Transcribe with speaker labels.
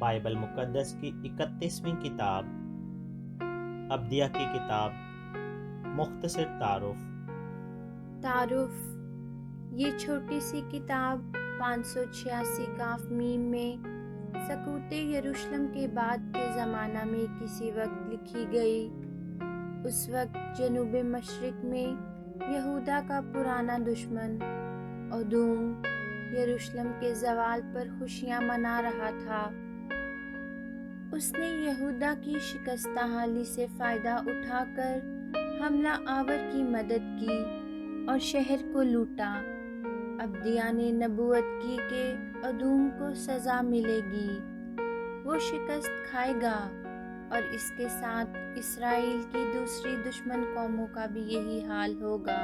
Speaker 1: Bible मुक़द्दस की 31वीं किताब अब्दिया की किताब मुख्तसर
Speaker 2: तारुफ। ये छोटी सी किताब 586 काफ मीम में सकूते यरूशलेम के बाद के ज़माना में किसी वक्त लिखी गई। उस वक्त जनूब मशरिक में यहूदा का पुराना दुश्मन अदूम यरूशलेम के ज़वाल पर खुशियाँ मना रहा था। उसने यहूदा की शिकस्त हाली से फ़ायदा उठाकर हमला आवर की मदद की और शहर को लूटा। अब्दिया ने नबूवत की कि अदूम को सज़ा मिलेगी, वो शिकस्त खाएगा और इसके साथ इसराइल की दूसरी दुश्मन कौमों का भी यही हाल होगा।